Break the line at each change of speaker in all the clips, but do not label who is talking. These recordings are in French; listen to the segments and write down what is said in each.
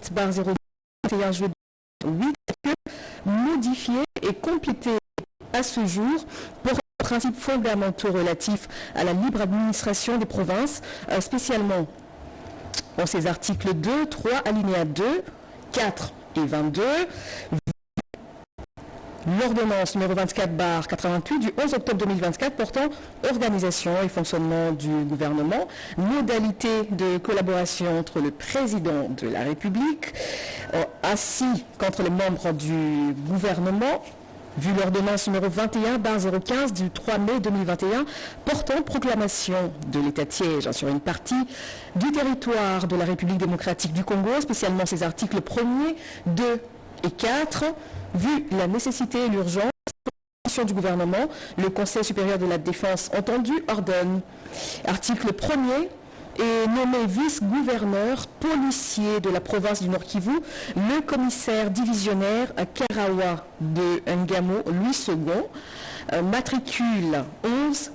2018/021 jeudi 8 modifié et complété à ce jour pour les principes fondamentaux relatifs à la libre administration des provinces, spécialement en ces articles 2, 3, alinéa 2, 4 et 22, l'ordonnance numéro 24/88 du 11 octobre 2024 portant organisation et fonctionnement du gouvernement, modalité de collaboration entre le président de la République ainsi qu'entre les membres du gouvernement, vu l'ordonnance numéro 21/015 du 3 mai 2021 portant proclamation de l'état de siège sur une partie du territoire de la République démocratique du Congo, spécialement ses articles 1er, 2 et 4, vu la nécessité et l'urgence du gouvernement, le Conseil supérieur de la défense entendu ordonne. Article 1er est nommé vice-gouverneur policier de la province du Nord-Kivu, le commissaire divisionnaire Karawa de Ngamo, Louis II, matricule 11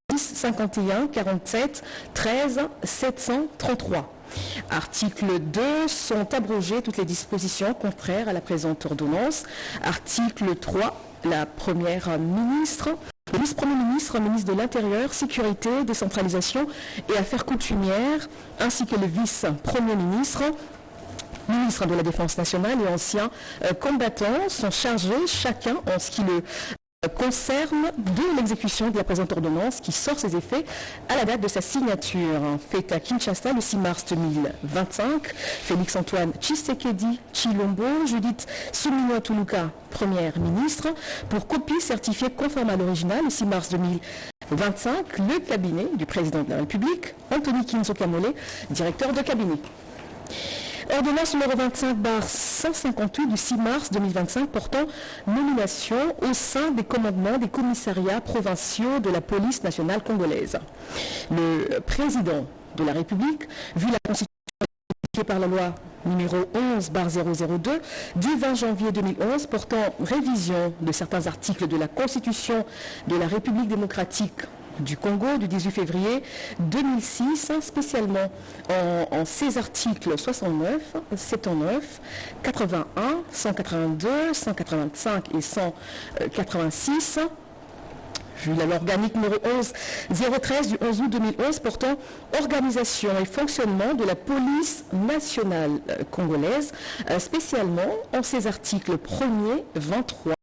10 51 47 13 733. Article 2, sont abrogées toutes les dispositions contraires à la présente ordonnance. Article 3, la première ministre, le vice-premier ministre, ministre de l'Intérieur, Sécurité, Décentralisation et Affaires coutumières, ainsi que le vice-premier ministre, ministre de la Défense nationale et anciens combattants sont chargés, chacun en ce qui le concerne, de l'exécution de la présente ordonnance qui sort ses effets à la date de sa signature. Faite à Kinshasa le 6 mars 2025, Félix-Antoine Tshisekedi Tshilombo, Judith Suminwa Tuluka, première ministre, pour copie certifiée conforme à l'original le 6 mars 2025, le cabinet du président de la République, Anthony Kinzo Kamole, directeur de cabinet. Ordonnance numéro 25/158 du 6 mars 2025 portant nomination au sein des commandements des commissariats provinciaux de la police nationale congolaise. Le président de la République, vu la constitution par la loi numéro 11/002 du 20 janvier 2011 portant révision de certains articles de la Constitution de la République démocratique du Congo du 18 février 2006, spécialement en ces articles 69, 79, 81, 182, 185 et 186, vu la loi organique numéro 11/013 du 11 août 2011 portant organisation et fonctionnement de la police nationale congolaise, spécialement en ces articles 1er, 23,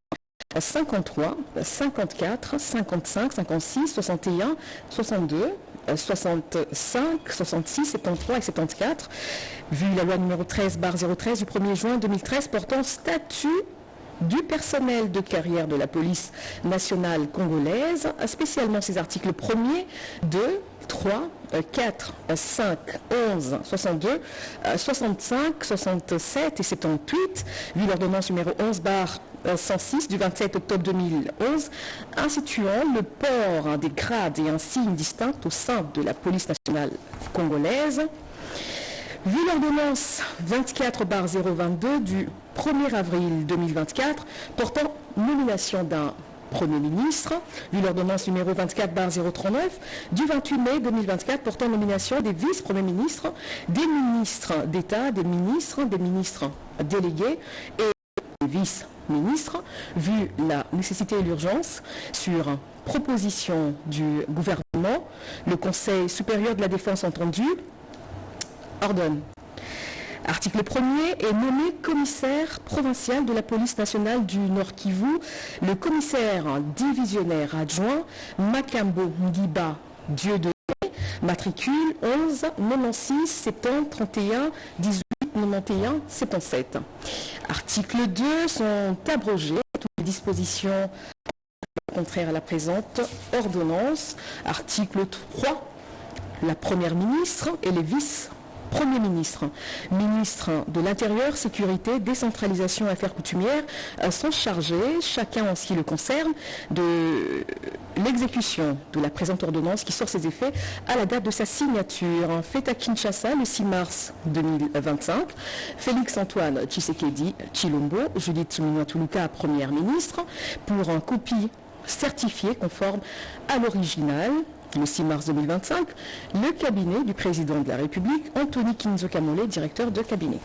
53, 54, 55, 56, 61, 62, 65, 66, 73 et 74, vu la loi numéro 13/013 du 1er juin 2013 portant statut du personnel de carrière de la police nationale congolaise, spécialement ces articles 1er, 2, 3, 4, 5, 11, 62, 65, 67 et 78, vu l'ordonnance numéro 11/106 du 27 octobre 2011, instituant le port des grades et un signe distinct au sein de la police nationale congolaise. Vu l'ordonnance 24/022 du 1er avril 2024 portant nomination d'un Premier ministre, vu l'ordonnance numéro 24/039 du 28 mai 2024 portant nomination des vice-premiers ministres, des ministres d'État, des ministres délégués et des vice-ministres, vu la nécessité et l'urgence sur proposition du gouvernement, le Conseil supérieur de la défense entendu ordonne. Article 1er est nommé commissaire provincial de la police nationale du Nord-Kivu, le commissaire divisionnaire adjoint Makambo Ngiba Dieudonné, matricule 11 96 70 31 18 91 77. Article 2, sont abrogées toutes les dispositions contraires à la présente ordonnance. Article 3, la première ministre et les vice-premiers ministres, ministres de l'Intérieur, Sécurité, Décentralisation et Affaires coutumières sont chargés, chacun en ce qui le concerne, de l'exécution de la présente ordonnance qui sort ses effets à la date de sa signature. Faite à Kinshasa le 6 mars 2025, Félix-Antoine Tshisekedi Tshilombo, Judith Suminwa Tuluka, première ministre, pour un copie certifiée conforme à l'original. Le 6 mars 2025, le cabinet du président de la République, Anthony Kinzo Kamole, directeur de cabinet.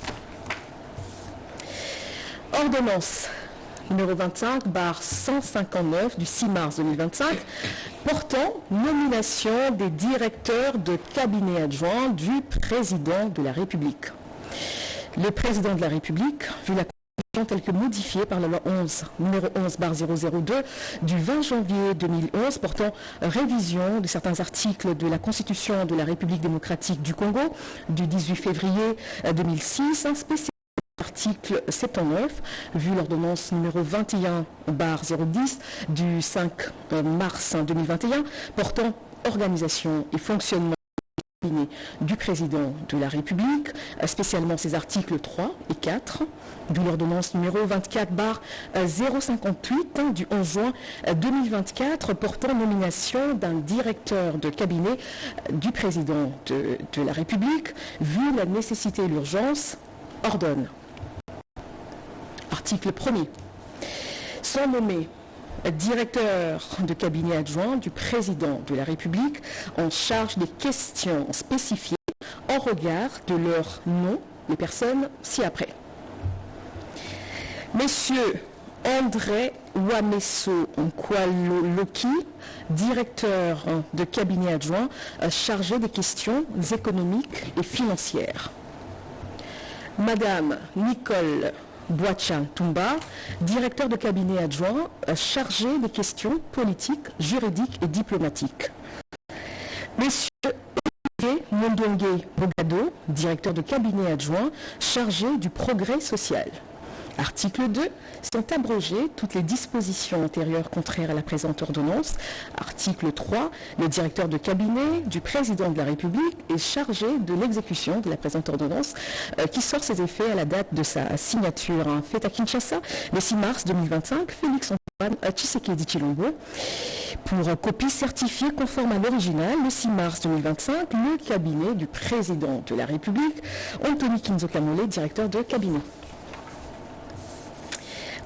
Ordonnance numéro 25/159 du 6 mars 2025 portant nomination des directeurs de cabinet adjoints du président de la République. Le président de la République, vu la Constitution telle que modifiée par la loi numéro 11/002 du 20 janvier 2011 portant révision de certains articles de la Constitution de la République démocratique du Congo du 18 février 2006, spécialement article 79, vu l'ordonnance numéro 21/010 du 5 mars 2021, portant organisation et fonctionnement du président de la République, spécialement ses articles 3 et 4, d'où l'ordonnance numéro 24/058 du 11 juin 2024 portant nomination d'un directeur de cabinet du président de la République, vu la nécessité et l'urgence, ordonne. Article 1er. Sont nommés directeur de cabinet adjoint du président de la République en charge des questions spécifiées en regard de leur nom, les personnes ci-après. Messieurs André Wameso Nkwaloki, directeur de cabinet adjoint chargé des questions économiques et financières. Madame Nicole Boachan Tumba, directeur de cabinet adjoint chargé des questions politiques, juridiques et diplomatiques. Monsieur Olivier Mondongue Bogado, directeur de cabinet adjoint chargé du progrès social. Article 2. Sont abrogées toutes les dispositions antérieures contraires à la présente ordonnance. Article 3. Le directeur de cabinet du président de la République est chargé de l'exécution de la présente ordonnance qui sort ses effets à la date de sa signature faite à Kinshasa le 6 mars 2025. Félix Antoine Tshisekedi Tshilombo. Pour copie certifiée conforme à l'original, le 6 mars 2025, le cabinet du président de la République, Anthony Kinzo Kamole, directeur de cabinet.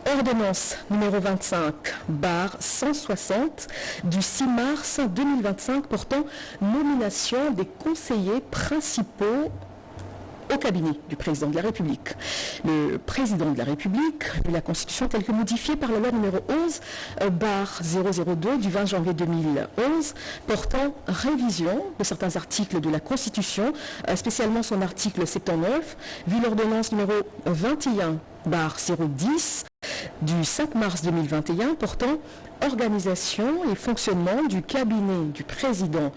Ordonnance numéro 25/160 du 6 mars 2025 portant nomination des conseillers principaux au cabinet du président de la République. Le président de la République, vu la Constitution telle que modifiée par la loi numéro 11/002 du 20 janvier 2011 portant révision de certains articles de la Constitution, spécialement son article 79, vu l'ordonnance numéro 21/010 du 5 mars 2021 portant organisation et fonctionnement du cabinet du président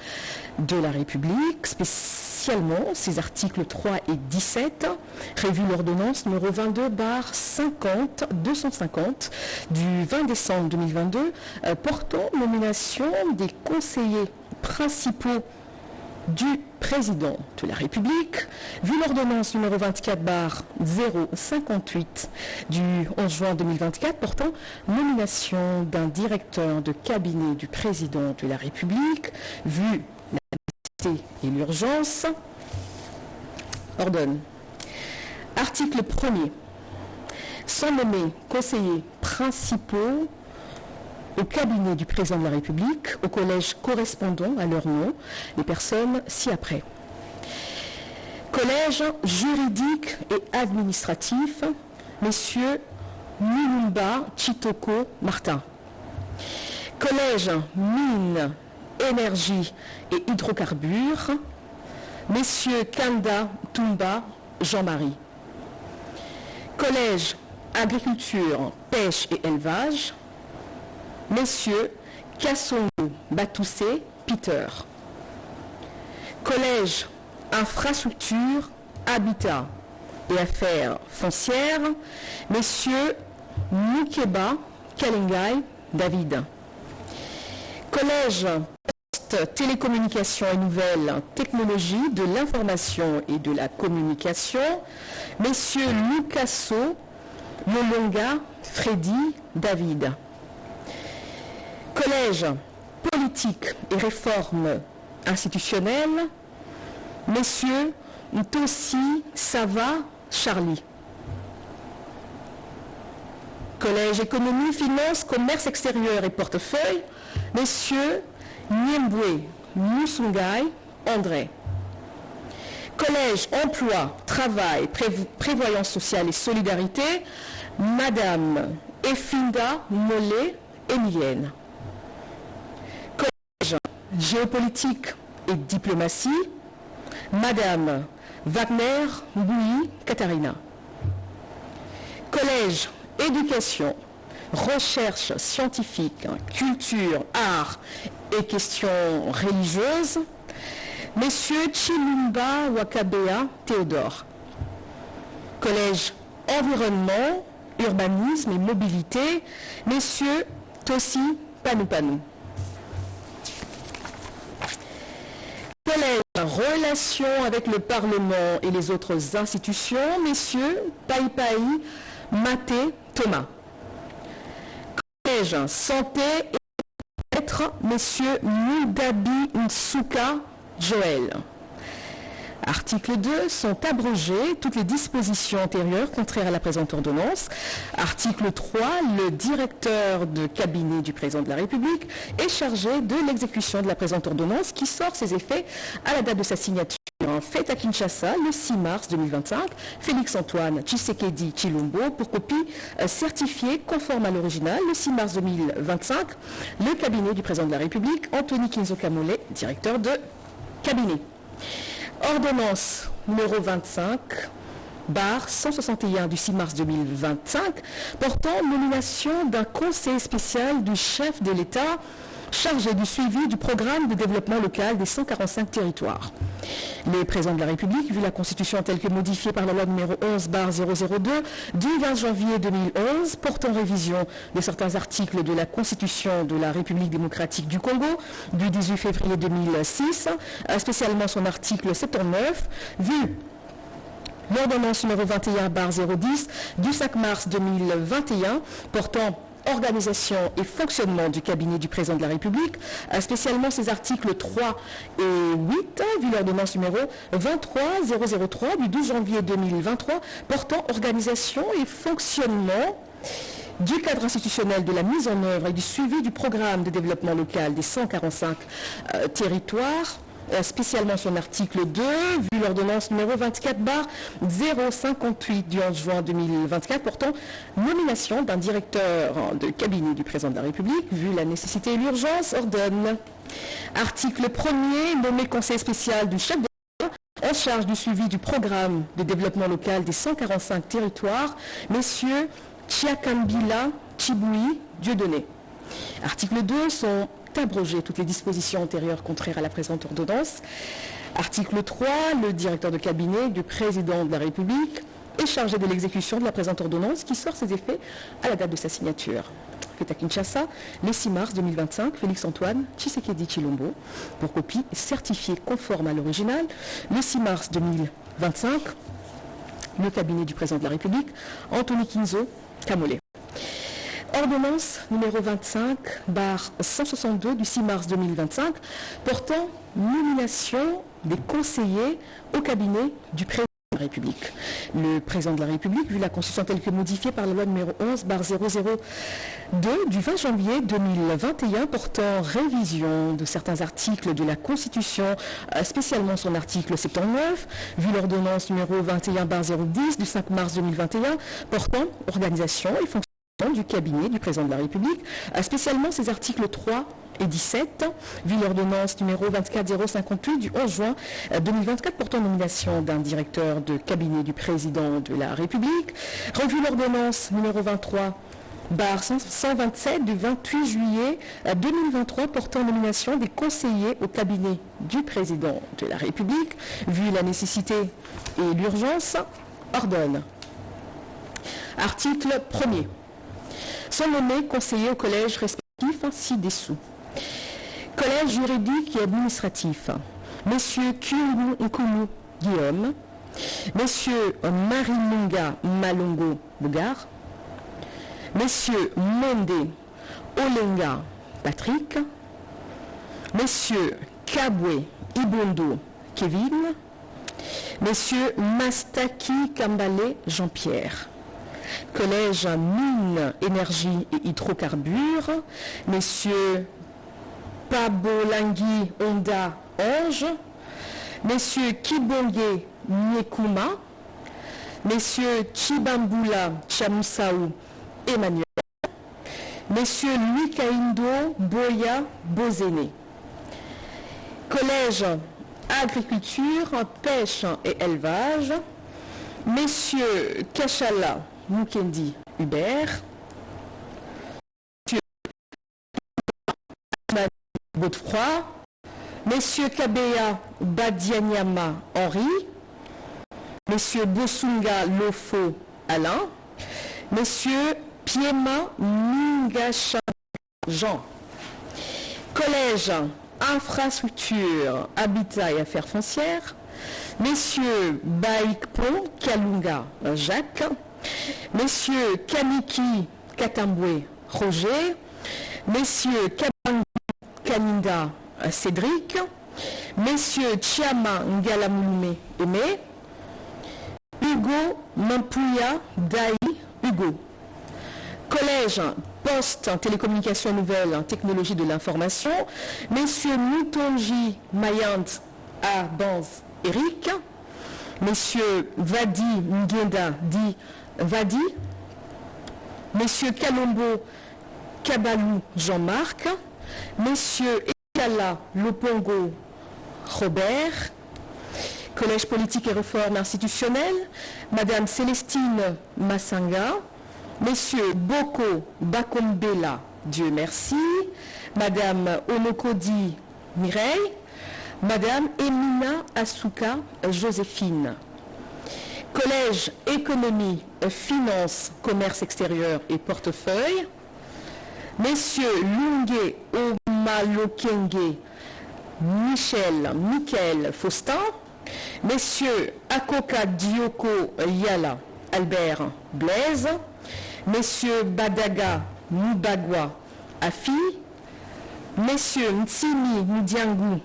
de la République, spécialement ses articles 3 et 17, révu l'ordonnance numéro 22/250 du 20 décembre 2022 portant nomination des conseillers principaux du président de la République, vu l'ordonnance numéro 24/058 du 11 juin 2024 portant nomination d'un directeur de cabinet du président de la République, vu la nécessité et l'urgence, ordonne. Article 1er. Sont nommés conseillers principaux au cabinet du président de la République, au collège correspondant à leur nom, les personnes ci-après. Collège juridique et administratif, messieurs Mulumba Chitoko Martin. Collège mines, énergie et hydrocarbures, messieurs Kanda Tumba Jean-Marie. Collège agriculture, pêche et élevage, messieurs Kassongo Batoussé Peter. Collège infrastructure, habitat et affaires foncières, messieurs Mukeba Kalengai David. Collège poste, télécommunications et nouvelles technologies de l'information et de la communication, messieurs Lucasso Molonga Freddy David. Collège politique et réforme institutionnelle, messieurs Ntossi Sava Charlie. Collège économie, finance, commerce extérieur et portefeuille, messieurs Niembwe Musungai André. Collège Emploi, Travail, Prévoyance sociale et Solidarité, Madame Efinda Mollet Emilienne. Collège Géopolitique et Diplomatie, Madame Wagner Bouilly Katharina. Collège Éducation, Recherche scientifique, Culture, Arts et questions religieuses, Messieurs Chilumba Wakabea Théodore. Collège Environnement, Urbanisme et Mobilité, Messieurs Tossi Panoupanou. Collège Relations avec le Parlement et les autres institutions, Messieurs Paipai Maté Thomas. Collège Santé et Être, Messieurs Mudabi Nsuka Joël. Article 2. Sont abrogées toutes les dispositions antérieures contraires à la présente ordonnance. Article 3. Le directeur de cabinet du président de la République est chargé de l'exécution de la présente ordonnance qui sort ses effets à la date de sa signature. Fait à Kinshasa le 6 mars 2025, Félix-Antoine Tshisekedi Tshilombo pour copie certifiée conforme à l'original le 6 mars 2025, le cabinet du président de la République, Anthony Kinzo Kamole, directeur de cabinet. Ordonnance numéro 25, barre 161 du 6 mars 2025, portant nomination d'un conseiller spécial du chef de l'État chargé du suivi du programme de développement local des 145 territoires. Le président de la République, vu la Constitution telle que modifiée par la loi numéro 11/002 du 20 janvier 2011, portant révision de certains articles de la Constitution de la République démocratique du Congo du 18 février 2006, spécialement son article 79, vu l'ordonnance numéro 21/010 du 5 mars 2021 portant organisation et fonctionnement du cabinet du président de la République, spécialement ses articles 3 et 8, vu l'ordonnance numéro 23/003 du 12 janvier 2023, portant organisation et fonctionnement du cadre institutionnel de la mise en œuvre et du suivi du programme de développement local des 145 territoires, spécialement son article 2, vu l'ordonnance numéro 24/058 du 11 juin 2024 portant nomination d'un directeur de cabinet du président de la République, vu la nécessité et l'urgence, ordonne. Article 1er, nommé conseiller spécial du chef de l'État en charge du suivi du programme de développement local des 145 territoires, messieurs Chiakambila Chiboui Dieudonné. Article 2, sont abrogées toutes les dispositions antérieures contraires à la présente ordonnance. Article 3, le directeur de cabinet du président de la République est chargé de l'exécution de la présente ordonnance qui sort ses effets à la date de sa signature. Fait à Kinshasa, le 6 mars 2025, Félix-Antoine Tshisekedi Tshilombo, pour copie certifiée conforme à l'original, le 6 mars 2025, le cabinet du président de la République, Anthony Kinzo Kamole. Ordonnance numéro 25/162 du 6 mars 2025 portant nomination des conseillers au cabinet du président de la République. Le président de la République, vu la Constitution telle que modifiée par la loi numéro 11/002 du 20 janvier 2021 portant révision de certains articles de la Constitution, spécialement son article 79, vu l'ordonnance numéro 21/010 du 5 mars 2021 portant organisation et fonctionnement du cabinet du président de la République, spécialement ses articles 3 et 17, vu l'ordonnance numéro 24058 du 11 juin 2024 portant nomination d'un directeur de cabinet du président de la République, revu l'ordonnance numéro 23/127 du 28 juillet 2023 portant nomination des conseillers au cabinet du président de la République, vu la nécessité et l'urgence, ordonne. Article 1er. Sont nommés conseillers au collège respectif ci-dessous. Collège juridique et administratif. Messieurs Kyungu Nkulu Guillaume. Messieurs Marinunga Malongo Bougar. Messieurs Monde Olenga Patrick. Messieurs Kabwe Ibondo Kevin. Messieurs Mastaki Kambale Jean-Pierre. Collège Mines, Énergie et Hydrocarbures, messieurs Pabolangui Onda Ange, Messieurs Kibonge Nyekuma, Messieurs Chibambula Chamoussaou Emmanuel, Messieurs Louis Kaindo Boya Bozene. Collège Agriculture, Pêche et Élevage, Messieurs Kachala Mukendi Hubert, Messieurs Godefroy, Messieurs Kabea Badianyama Henri, Messieurs Bosunga Lofo Alain, Messieurs Piema Mingacha Jean. Collège Infrastructure, Habitat et Affaires foncières, Messieurs Baikpo Kalunga Jacques, Messieurs Kamiki Katambwe Roger, Messieurs Kabangu Kaninda Cédric, Messieurs Chiama Ngalamulume Aimé, Hugo Mampuya Daï Hugo. Collège Poste, Télécommunications Nouvelles, Technologie de l'Information, Messieurs Moutonji Mayant Abanz Eric, Messieurs Vadi Ngenda Di Vadi, Messieurs Kalombo Kabalou Jean-Marc, Messieurs Ekala Lopongo Robert. Collège politique et réforme institutionnelle, Madame Célestine Massanga, Messieurs Boko Bakombela, Dieu merci, Madame Onokodi Mireille, Madame Emina Asuka Joséphine. Collège économie, finance, commerce extérieur et portefeuille, Messieurs Lunge Omalokenge Michael Faustin, Messieurs Akoka Dioko Yala Albert Blaise, Messieurs Badaga Mubagwa Afi, Messieurs Ntsimi Mudiangu,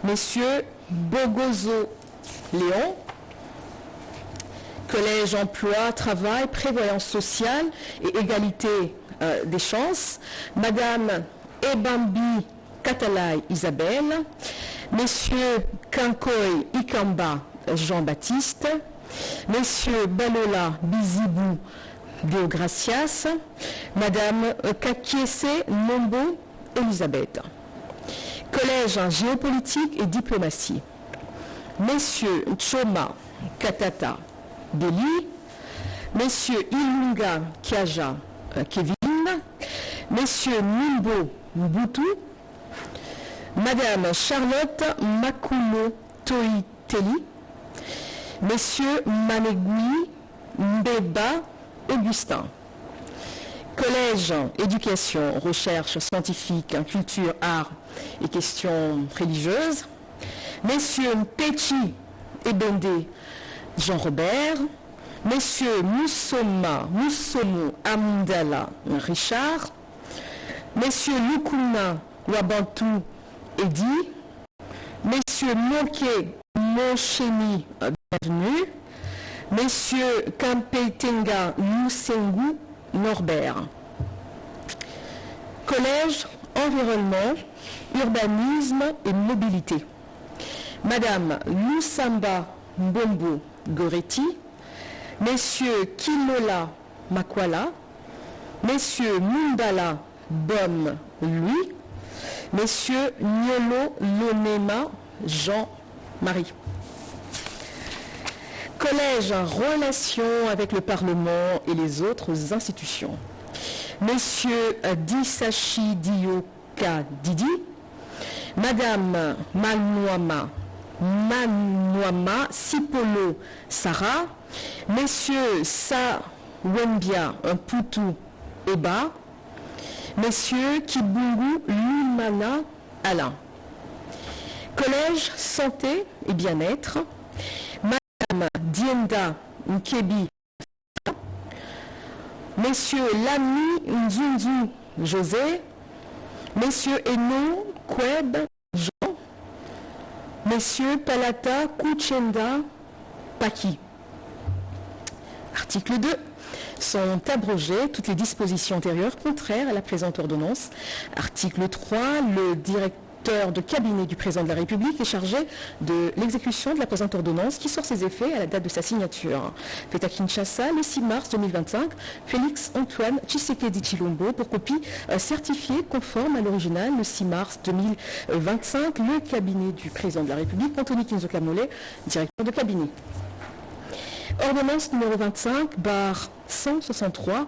Messieurs Bogozo Léon. Collège emploi, travail, prévoyance sociale et égalité des chances, Madame Ebambi Katalai Isabelle, Messieurs Kankoy Ikamba Jean-Baptiste, Messieurs Balola Bizibou Deogracias, Madame Kakiese Nombo Elisabeth. Collège en géopolitique et diplomatie, Messieurs Choma Katata Deli, Messieurs Ilunga Kiaja Kevin, Messieurs Mumbo Mbutu, Madame Charlotte Makumo Toiteli, Messieurs Manegui Mbeba Augustin. Collège, éducation, recherche scientifique, culture, art et questions religieuses, Messieurs Mpechi Ebende Jean-Robert, Messieurs Moussomo Amundala Richard, Messieurs Lukuna Wabantu Edi, Messieurs Moke Mosheni Bienvenue, Messieurs Kampetenga Lusengu Norbert. Collège, environnement, urbanisme et mobilité, Madame Lusamba Mbombo Goretti, Messieurs Kilola Makwala, Messieurs Mumbala Bom Louis, Messieurs Niolo Lonema Jean-Marie. Collège en relation avec le Parlement et les autres institutions, Messieurs Disachi Dioka Didi, Madame Manouama Sipolo Sarah, Messieurs Sa Wembia Poutou Eba, Messieurs Kibungu Lumana Alain. Collège santé et bien-être, Madame Dienda Nkebi, Messieurs Lami Nzunzu José, Messieurs Eno Kweb Jean, Messieurs Palata Kuchenda Paki. Article 2. Sont abrogées toutes les dispositions antérieures contraires à la présente ordonnance. Article 3. Le directeur de cabinet du président de la République est chargé de l'exécution de la présente ordonnance qui sort ses effets à la date de sa signature. Fait à Kinshasa le 6 mars 2025, Félix Antoine Tshisekedi Tshilombo pour copie certifiée conforme à l'original le 6 mars 2025, le cabinet du président de la République, Anthony Kinzoka Mollet, directeur de cabinet. Ordonnance numéro 25/163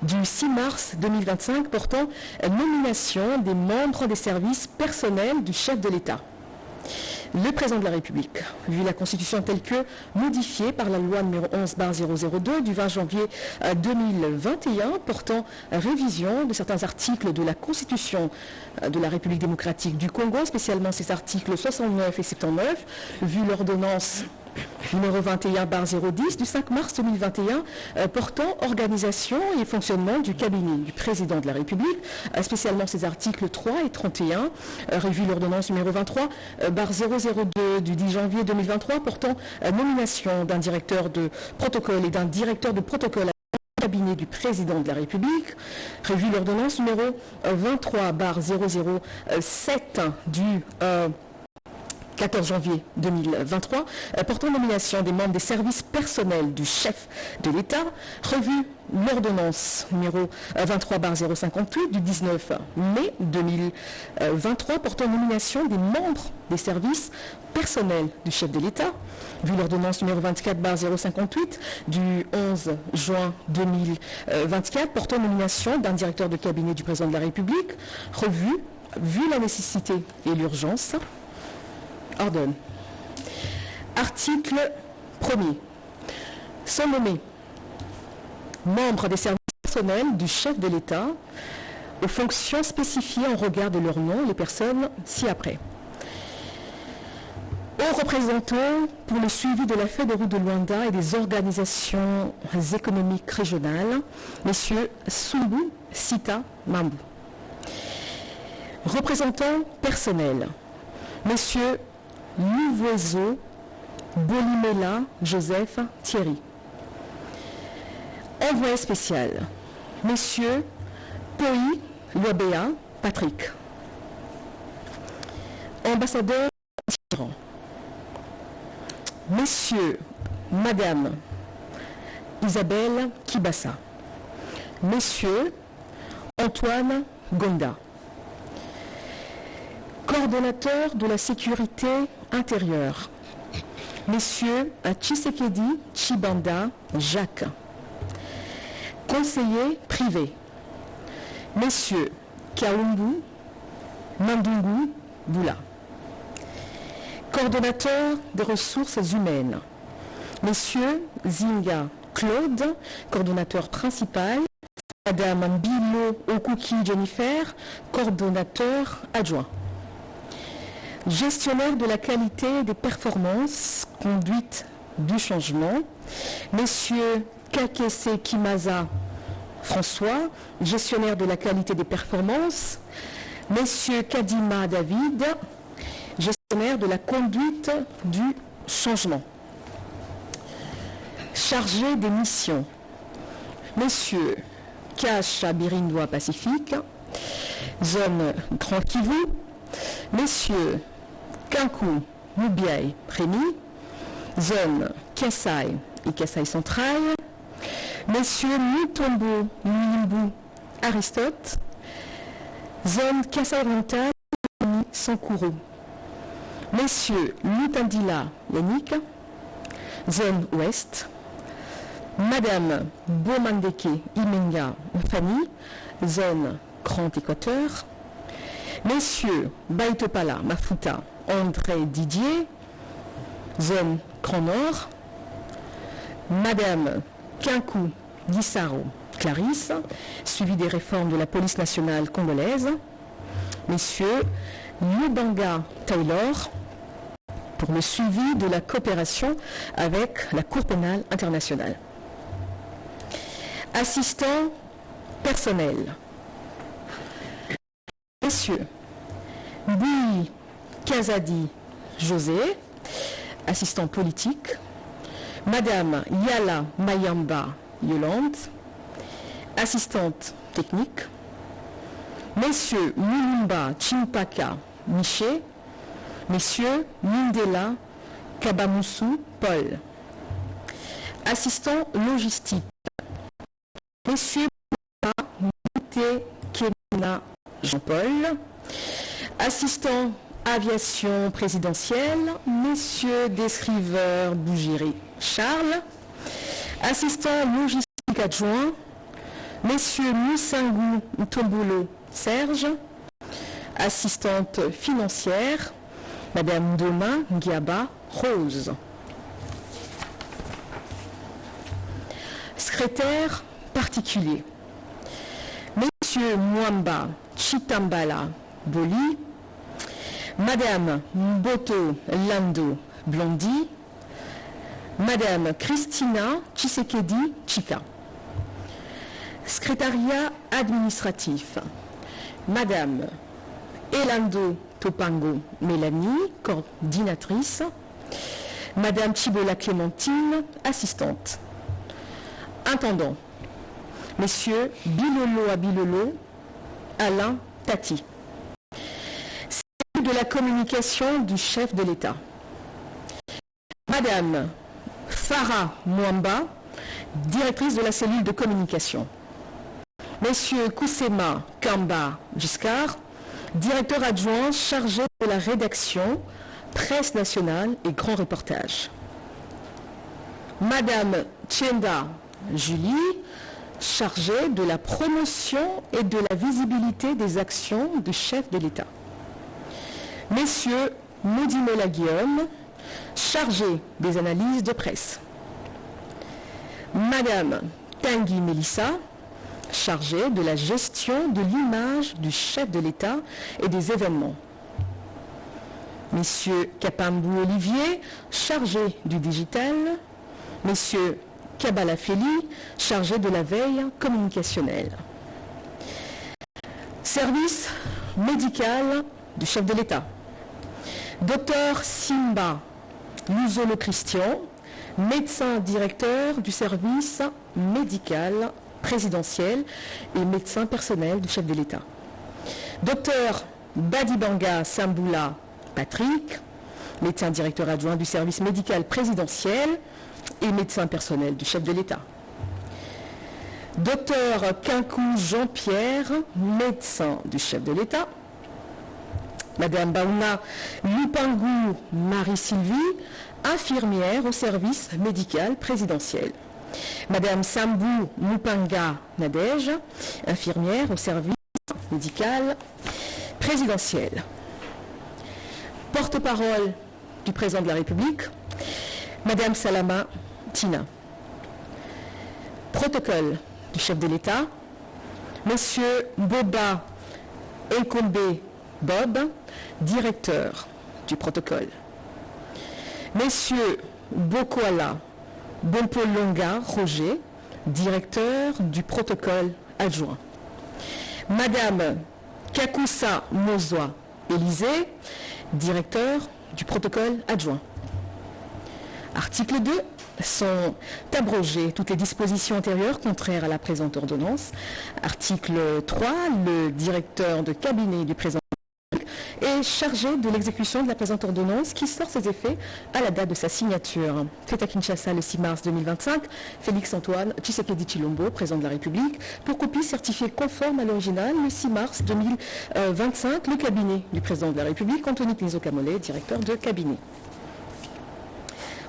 du 6 mars 2025 portant nomination des membres des services personnels du chef de l'État. Le président de la République, vu la Constitution telle que modifiée par la loi numéro 11/002 du 20 janvier 2021 portant révision de certains articles de la Constitution de la République démocratique du Congo, spécialement ses articles 69 et 79, vu l'ordonnance numéro 21/010 du 5 mars 2021 portant organisation et fonctionnement du cabinet du président de la République, spécialement ses articles 3 et 31, revu l'ordonnance numéro 23/002 du 10 janvier 2023 portant nomination d'un directeur de protocole et d'un directeur de protocole cabinet du président de la République, revu l'ordonnance numéro 23/007 du 14 janvier 2023, portant nomination des membres des services personnels du chef de l'État, revu l'ordonnance numéro 23/058 du 19 mai 2023, portant nomination des membres des services personnels du chef de l'État, vu l'ordonnance numéro 24/058 du 11 juin 2024, portant nomination d'un directeur de cabinet du président de la République, revu, vu la nécessité et l'urgence, ordonne. Article 1er. Sont nommés membres des services personnels du chef de l'État aux fonctions spécifiées en regard de leur nom les personnes ci-après. Aux représentants pour le suivi de la feuille de route de Luanda et des organisations économiques régionales, M. Sumbu Sita Mambu. Représentants personnels, M. Louvoiseau Bolimela Joseph Thierry. Envoyé spécial, Monsieur Poi Luabea Patrick. Ambassadeur Tyran. Messieurs, Madame Isabelle Kibassa. Monsieur Antoine Gonda. Coordonnateur de la sécurité intérieure, Messieurs Tshisekedi Chibanda Jacques. Conseiller privé, Messieurs Kaumbu Mandungu Boula. Coordonnateur des ressources humaines, Messieurs Zinga Claude, coordonnateur principal, Madame Mbilo Okuki Jennifer, coordonnateur adjoint. Gestionnaire de la qualité des performances, conduite du changement, Messieurs Kakese Kimaza François, gestionnaire de la qualité des performances, Messieurs Kadima David, gestionnaire de la conduite du changement. Chargé des missions, Messieurs Kacha Birindois Pacifique, zone Grand Kivu, Messieurs Kankou Mubiaï Prémy, zone Kassai et Kassai Central, Messieurs Mutombo Nimbu Aristote, zone Kassai Oriental Sankuru, Messieurs Lutandila Yannick, zone Ouest, Madame Bomandeke Imenga Fanny, zone Grand Équateur, Messieurs Baitopala Mafuta André Didier, zone Grand Nord, Madame Kinkou Gisaro Clarisse, suivi des réformes de la police nationale congolaise, Messieurs Lubanga Taylor, pour le suivi de la coopération avec la Cour pénale internationale. Assistant personnel, Messieurs Bui Kazadi José, assistant politique, Madame Yala Mayamba Yolande, assistante technique, Messieurs Mulumba Chimpaka Miché, Messieurs Mindela Kabamoussou Paul. Assistant logistique, Messieurs Mouté Kemina Jean-Paul. Assistant aviation présidentielle, Messieurs Descriveur Bougiri Charles. Assistant logistique adjoint, Messieurs Moussingou Tombolo Serge. Assistante financière, Madame Doma Giaba Rose. Secrétaire particulier, Monsieur Mwamba Chitambala Boli, Madame Mboto Lando Blondi, Madame Christina Tshisekedi Chika. Secrétariat administratif, Madame Elando Topango Mélanie, coordinatrice, Madame Chibola Clémentine, assistante. Intendant, Messieurs Bilolo Abilolo, Alain Tati. Cellule de la communication du chef de l'État, Madame Farah Mwamba, directrice de la cellule de communication. Messieurs Koussema Kamba Giscard, directeur adjoint chargé de la rédaction, presse nationale et grand reportage. Madame Tchenda Julie, chargée de la promotion et de la visibilité des actions du chef de l'État. Messieurs Moudimola Guillaume, chargé des analyses de presse. Madame Tanguy Mélissa, chargée de la gestion de l'image du chef de l'État et des événements. Messieurs Kapambou Olivier, chargé du digital. Messieurs Kabala Feli, chargé de la veille communicationnelle. Service médical du chef de l'État. Docteur Simba Luzolo Christian, médecin directeur du service médical présidentiel et médecin personnel du chef de l'État. Docteur Badibanga Samboula Patrick, médecin directeur adjoint du service médical présidentiel et médecin personnel du chef de l'État. Docteur Kinkou Jean-Pierre, médecin du chef de l'État. Madame Baouna Lupangou Marie-Sylvie, infirmière au service médical présidentiel. Madame Sambou Mupanga Nadège, infirmière au service médical présidentiel. Porte-parole du président de la République, Madame Salama Tina. Protocole du chef de l'État, Monsieur Boba Elkombe Bob, directeur du protocole. Messieurs Bokoala Bompolonga Roger, directeur du protocole adjoint. Madame Kakusa Mozwa Élysée, directeur du protocole adjoint. Article 2. Sont abrogées toutes les dispositions antérieures contraires à la présente ordonnance. Article 3. Le directeur de cabinet du président est chargé de l'exécution de la présente ordonnance qui sort ses effets à la date de sa signature. Fait à Kinshasa le 6 mars 2025, Félix-Antoine Tshisekedi Tshilombo, président de la République, pour copie certifiée conforme à l'original le 6 mars 2025, le cabinet du président de la République, Anthony Knizo Kamole, directeur de cabinet.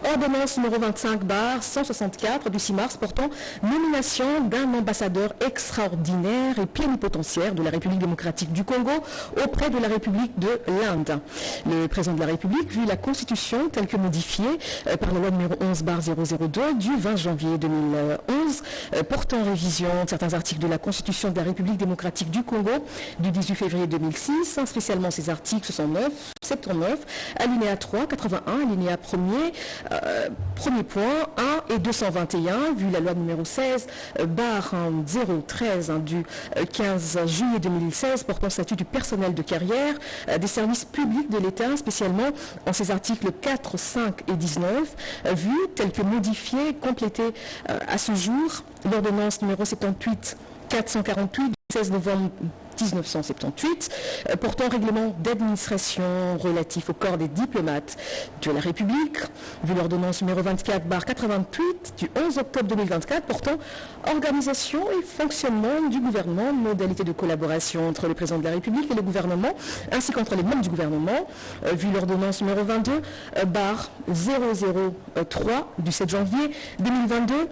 Ordonnance numéro 25/164 du 6 mars portant nomination d'un ambassadeur extraordinaire et plénipotentiaire de la République démocratique du Congo auprès de la République de l'Inde. Le président de la République, vu la Constitution telle que modifiée par la loi numéro 11/002 du 20 janvier 2011 portant révision de certains articles de la Constitution de la République démocratique du Congo du 18 février 2006, spécialement ces articles 69, 79, alinéa 3, 81, alinéa 1er, premier point 1 et 221, vu la loi numéro 16/013 du 15 juillet 2016 portant statut du personnel de carrière des services publics de l'État, spécialement en ses articles 4, 5 et 19, vu tel que modifié, complété à ce jour l'ordonnance numéro 78/448 du 16 novembre 1978, portant règlement d'administration relatif au corps des diplomates de la République, vu l'ordonnance numéro 24/88 du 11 octobre 2024 portant organisation et fonctionnement du gouvernement, modalité de collaboration entre le président de la République et le gouvernement, ainsi qu'entre les membres du gouvernement, vu l'ordonnance numéro 22/003 du 7 janvier 2022,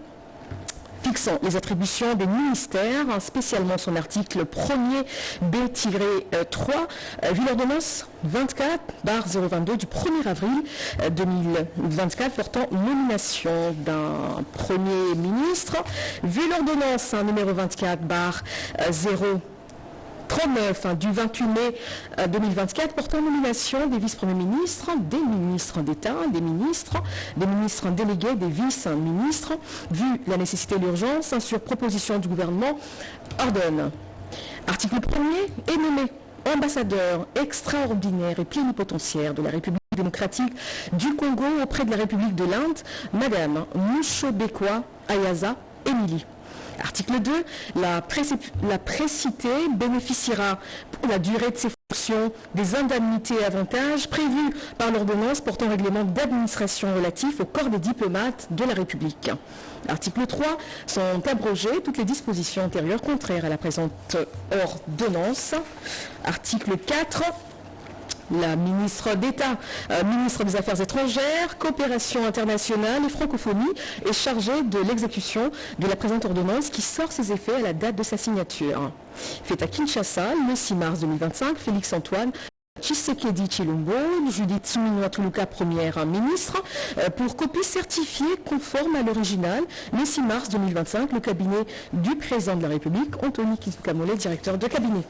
fixant les attributions des ministères, spécialement son article 1er B-3, vu l'ordonnance 24/022 du 1er avril 2024 portant nomination d'un Premier ministre, vu l'ordonnance numéro 24/039 du 28 mai 2024 portant nomination des vice-premiers ministres, des ministres d'État, des ministres délégués, des vice-ministres, vu la nécessité et l'urgence, sur proposition du gouvernement, ordonne. Article 1er est nommé ambassadeur extraordinaire et plénipotentiaire de la République démocratique du Congo auprès de la République de l'Inde, Madame Mushobekwa Ayaza Emily. Article 2, la précitée bénéficiera pour la durée de ses fonctions des indemnités et avantages prévus par l'ordonnance portant règlement d'administration relatif au corps des diplomates de la République. Article 3, sont abrogées toutes les dispositions antérieures contraires à la présente ordonnance. Article 4, la ministre d'État, ministre des Affaires étrangères, coopération internationale et francophonie est chargée de l'exécution de la présente ordonnance qui sort ses effets à la date de sa signature. Fait à Kinshasa, le 6 mars 2025, Félix-Antoine Tshisekedi Tshilombo, Judith Suminwa Tuluka, première ministre, pour copie certifiée conforme à l'original, le 6 mars 2025, le cabinet du président de la République, Anthony Kizoukamole, directeur de cabinet.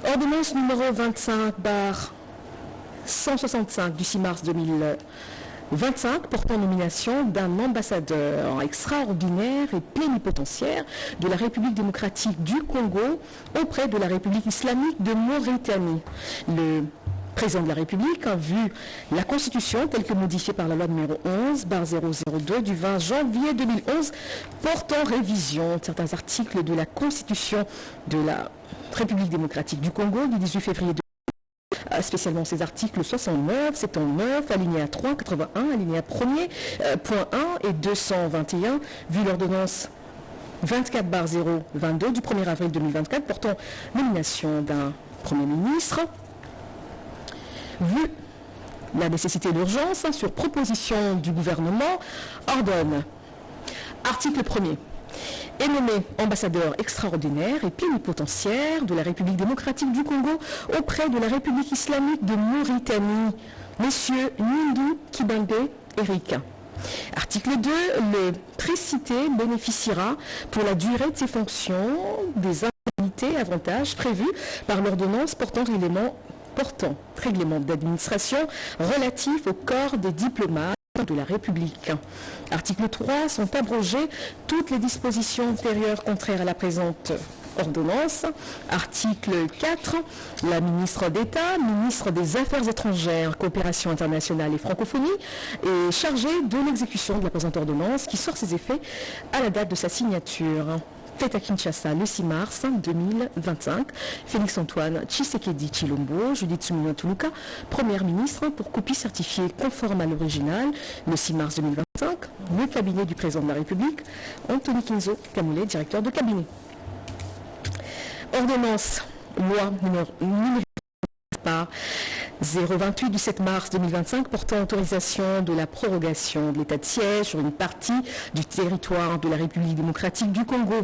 Ordonnance numéro 25/165 du 6 mars 2025 portant nomination d'un ambassadeur extraordinaire et plénipotentiaire de la République démocratique du Congo auprès de la République islamique de Mauritanie. Le président de la République a vu la Constitution telle que modifiée par la loi numéro 11/002 du 20 janvier 2011 portant révision de certains articles de la Constitution de la République démocratique du Congo du 18 février 2011, spécialement ces articles 69, 79, alinéa 3, 81, alinéa 1er, point 1 et 221, vu l'ordonnance 24/022 du 1er avril 2024 portant nomination d'un Premier ministre. Vu la nécessité et l'urgence, sur proposition du gouvernement, ordonne. Article 1er. Est nommé ambassadeur extraordinaire et plénipotentiaire de la République démocratique du Congo auprès de la République islamique de Mauritanie, Monsieur Nindu Kibande Eric. Article 2. Le précité bénéficiera pour la durée de ses fonctions des indemnités et avantages prévus par l'ordonnance portant règlement d'administration relatif au corps des diplomates de la République. Article 3. Sont abrogées toutes les dispositions antérieures contraires à la présente ordonnance. Article 4. La ministre d'État, ministre des Affaires étrangères, coopération internationale et francophonie est chargée de l'exécution de la présente ordonnance qui sort ses effets à la date de sa signature. Fait à Kinshasa le 6 mars 2025, Félix-Antoine Tshisekedi Tshilombo, Judith Suminwa Tuluka, première ministre, pour copie certifiée conforme à l'original le 6 mars 2025, le cabinet du président de la République, Anthony Kizoukamole, directeur de cabinet. Ordonnance, loi numéro 028 du 7 mars 2025 portant autorisation de la prorogation de l'état de siège sur une partie du territoire de la République démocratique du Congo.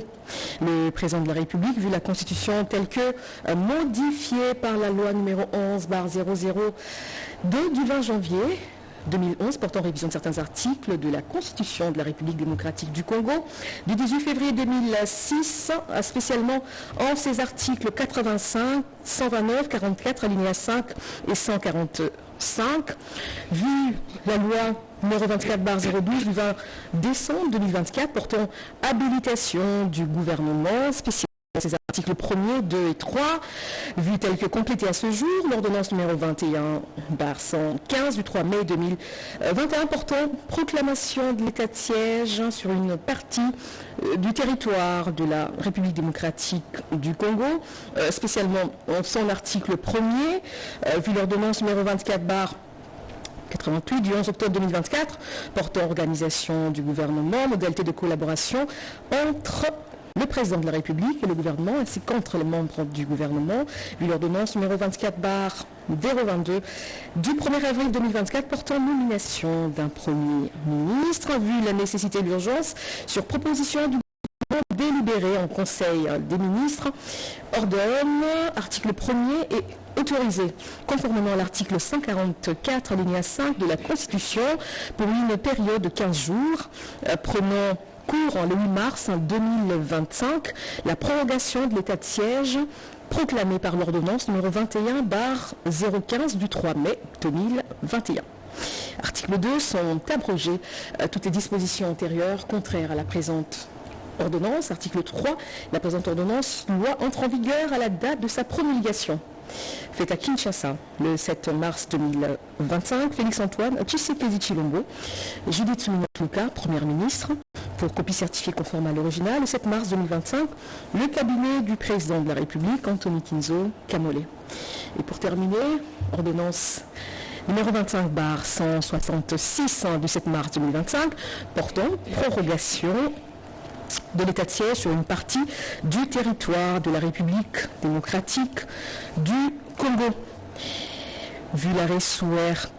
Le président de la République, vu la Constitution telle que modifiée par la loi numéro 11/002 du 20 janvier 2011 portant révision de certains articles de la Constitution de la République démocratique du Congo du 18 février 2006, spécialement en ses articles 85, 129, 44, alinéa 5 et 145, vu la loi numéro 24/012 du 20 décembre 2024 portant habilitation du gouvernement spécial Ces articles 1er, 2 et 3, vus tels que complétés à ce jour, l'ordonnance numéro 21/115 du 3 mai 2021 portant proclamation de l'état de siège sur une partie du territoire de la République démocratique du Congo, spécialement son article 1er, vu l'ordonnance numéro 24/88 du 11 octobre 2024 portant organisation du gouvernement, modalité de collaboration entre le président de la République et le gouvernement, ainsi qu'entre les membres du gouvernement, vu l'ordonnance numéro 24/022 du 1er avril 2024 portant nomination d'un Premier ministre, vu la nécessité et l'urgence, sur proposition du gouvernement délibéré en Conseil des ministres, ordonne, article 1er, et autorisé, conformément à l'article 144, alinéa 5 de la Constitution, pour une période de 15 jours, prenant cours le 8 mars 2025, la prolongation de l'état de siège proclamée par l'ordonnance numéro 21/015 du 3 mai 2021. Article 2, sont abrogées toutes les dispositions antérieures contraires à la présente ordonnance. Article 3, la présente ordonnance loi entre en vigueur à la date de sa promulgation. Fait à Kinshasa le 7 mars 2025, Félix-Antoine Tshisekedi Tshilombo, Judith Suminwa Tuluka, Première ministre, pour copie certifiée conforme à l'original, le 7 mars 2025, le cabinet du président de la République, Anthony Kinzo Kamole. Et pour terminer, ordonnance numéro 25/166 du 7 mars 2025, portant prorogation de l'état de siège sur une partie du territoire de la République démocratique du Congo. Vu l'arrêt SOUR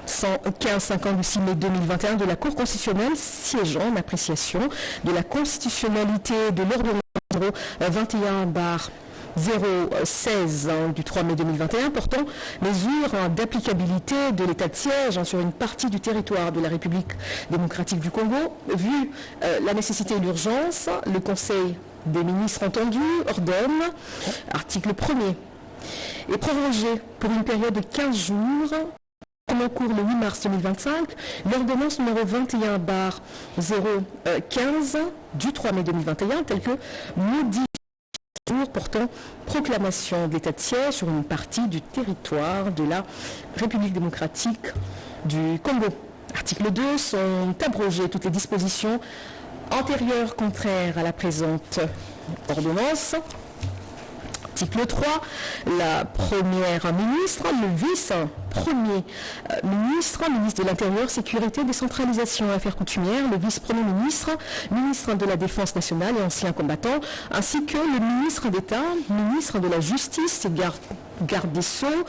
115-50 du 6 mai 2021 de la Cour constitutionnelle siégeant en appréciation de la constitutionnalité de l'ordonnance 21/016 du 3 mai 2021 portant mesures d'applicabilité de l'état de siège sur une partie du territoire de la République démocratique du Congo. Vu la nécessité et l'urgence, le Conseil des ministres entendu ordonne, article 1er, et prorogé pour une période de 15 jours, en cours le 8 mars 2025, l'ordonnance numéro 21/015 du 3 mai 2021, telle que modifiée portant proclamation de l'état de siège sur une partie du territoire de la République démocratique du Congo. Article 2, sont abrogées toutes les dispositions antérieures contraires à la présente ordonnance. Article 3, la Première ministre, le vice-premier ministre de l'Intérieur, Sécurité, Décentralisation et Affaires coutumières, le vice-premier ministre, ministre de la Défense nationale et ancien combattant, ainsi que le ministre d'État, ministre de la Justice et garde des Sceaux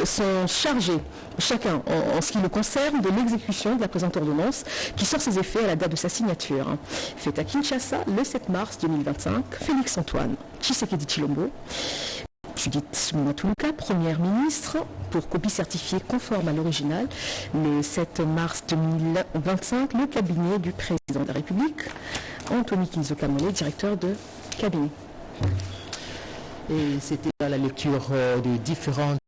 sont chargés, chacun en ce qui le concerne, de l'exécution de la présente ordonnance qui sort ses effets à la date de sa signature. Fait à Kinshasa le 7 mars 2025, Félix-Antoine Tshisekedi Tshilombo, Judith Suminwa Tuluka, Première ministre, pour copie certifiée conforme à l'original, le 7 mars 2025, le cabinet du président de la République, Anthony Kinzo Kamole, directeur de cabinet.
Et c'était la lecture des différents